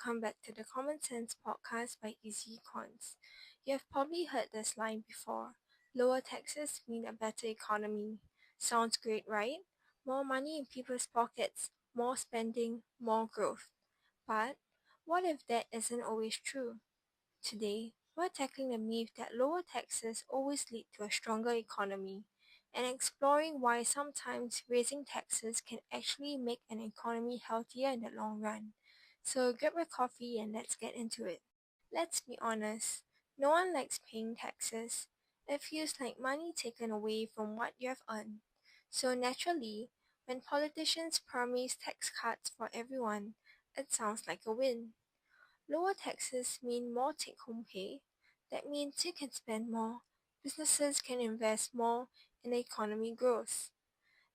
welcome back to the Common Sense podcast by Ezyecons. You have probably heard this line before: lower taxes mean a better economy. Sounds great, right? More money in people's pockets, more spending, more growth. But what if that isn't always true? Today, we're tackling the myth that lower taxes always lead to a stronger economy and exploring why sometimes raising taxes can actually make an economy healthier in the long run. So grab a coffee and let's get into it. Let's be honest, no one likes paying taxes. It feels like money taken away from what you have earned. So naturally, when politicians promise tax cuts for everyone, it sounds like a win. Lower taxes mean more take home pay. That means you can spend more, businesses can invest more, and the economy grows.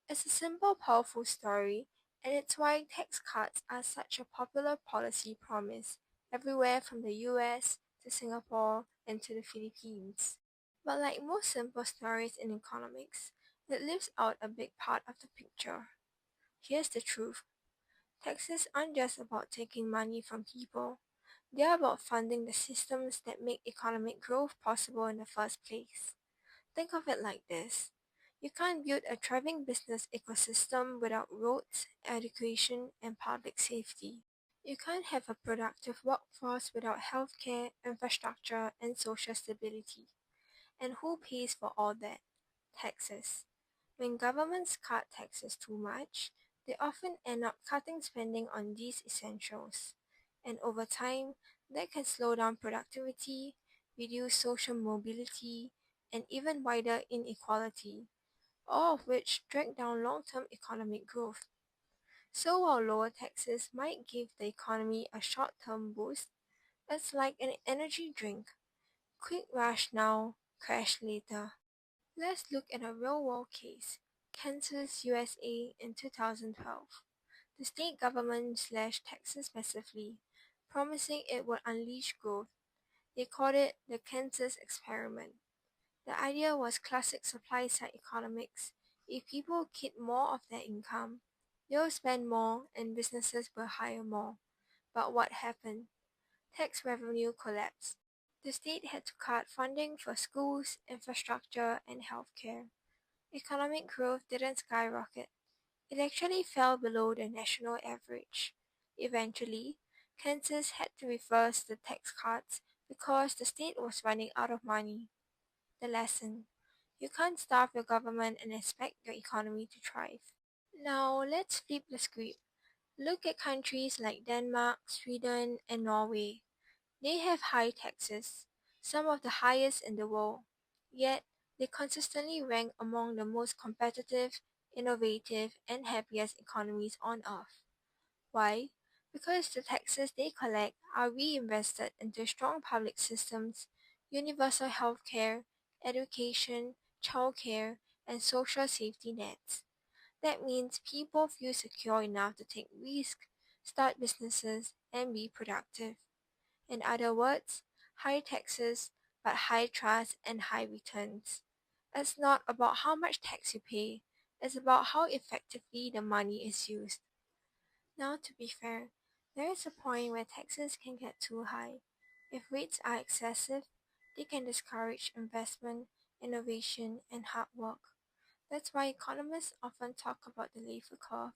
It's a simple, powerful story, and it's why tax cuts are such a popular policy promise everywhere from the US to Singapore and to the Philippines. But like most simple stories in economics, it leaves out a big part of the picture. Here's the truth: taxes aren't just about taking money from people. They're about funding the systems that make economic growth possible in the first place. Think of it like this: you can't build a thriving business ecosystem without roads, education, and public safety. You can't have a productive workforce without healthcare, infrastructure, and social stability. And who pays for all that? Taxes. When governments cut taxes too much, they often end up cutting spending on these essentials. And over time, that can slow down productivity, reduce social mobility, and even wider inequality, all of which drag down long term economic growth. So while lower taxes might give the economy a short term boost, it's like an energy drink: quick rush now, crash later. Let's look at a real-world case: Kansas, USA in 2012. The state government slashed taxes massively, promising it would unleash growth. They called it the Kansas experiment. The idea was classic supply-side economics. If people keep more of their income, they'll spend more and businesses will hire more. But what happened? Tax revenue collapsed. The state had to cut funding for schools, infrastructure, and healthcare. Economic growth didn't skyrocket. It actually fell below the national average. Eventually, Kansas had to reverse the tax cuts because the state was running out of money. The lesson: you can't starve your government and expect your economy to thrive. Now, let's flip the script. Look at countries like Denmark, Sweden, and Norway. They have high taxes, some of the highest in the world, yet they consistently rank among the most competitive, innovative, and happiest economies on earth. Why? Because the taxes they collect are reinvested into strong public systems, universal healthcare, education, childcare, and social safety nets. That means people feel secure enough to take risks, start businesses, and be productive. In other words, high taxes, but high trust and high returns. It's not about how much tax you pay, it's about how effectively the money is used. Now, to be fair, there is a point where taxes can get too high. If rates are excessive, they can discourage investment, innovation, and hard work. That's why economists often talk about the Laffer curve.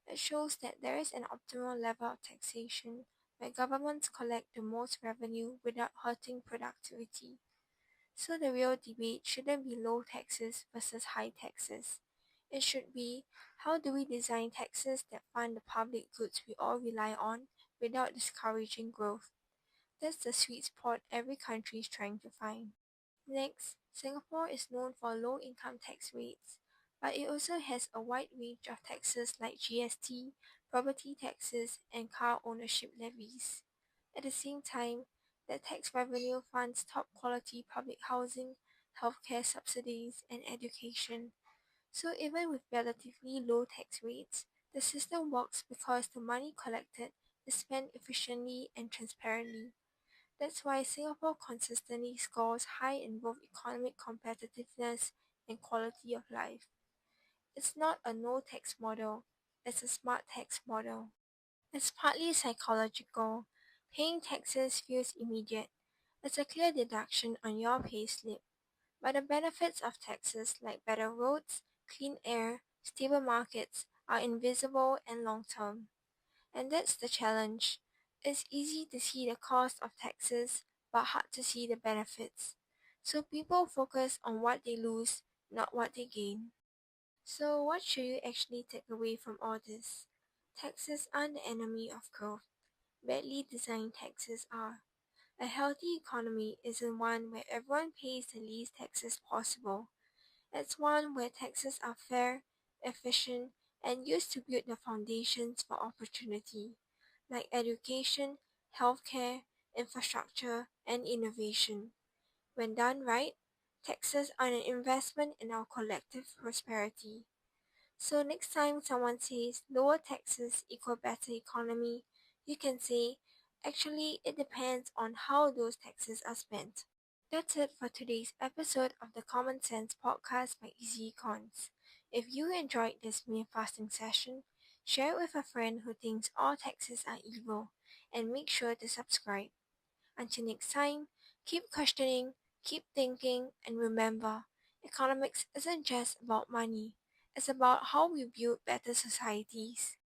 It shows that there is an optimal level of taxation where governments collect the most revenue without hurting productivity. So the real debate shouldn't be low taxes versus high taxes. It should be: how do we design taxes that fund the public goods we all rely on without discouraging growth? That's the sweet spot every country is trying to find. Next, Singapore is known for low income tax rates, but it also has a wide range of taxes like GST, property taxes, and car ownership levies. At the same time, the tax revenue funds top quality public housing, healthcare subsidies, and education. So even with relatively low tax rates, the system works because the money collected is spent efficiently and transparently. That's why Singapore consistently scores high in both economic competitiveness and quality of life. It's not a no tax model, it's a smart tax model. It's partly psychological. Paying taxes feels immediate. It's a clear deduction on your payslip. But the benefits of taxes like better roads, clean air, stable markets are invisible and long term. And that's the challenge. It's easy to see the cost of taxes, but hard to see the benefits. So people focus on what they lose, not what they gain. So, what should you actually take away from all this? Taxes aren't the enemy of growth. Badly designed taxes are. A healthy economy isn't one where everyone pays the least taxes possible. It's one where taxes are fair, efficient, and used to build the foundations for opportunity, like education, healthcare, infrastructure, and innovation. When done right, taxes are an investment in our collective prosperity. So next time someone says lower taxes equal better economy, you can say, actually, it depends on how those taxes are spent. That's it for today's episode of the Common Sense podcast by Ezyecons. If you enjoyed this meal fasting session, share it with a friend who thinks all taxes are evil, and make sure to subscribe. Until next time, keep questioning, keep thinking, and remember, economics isn't just about money. It's about how we build better societies.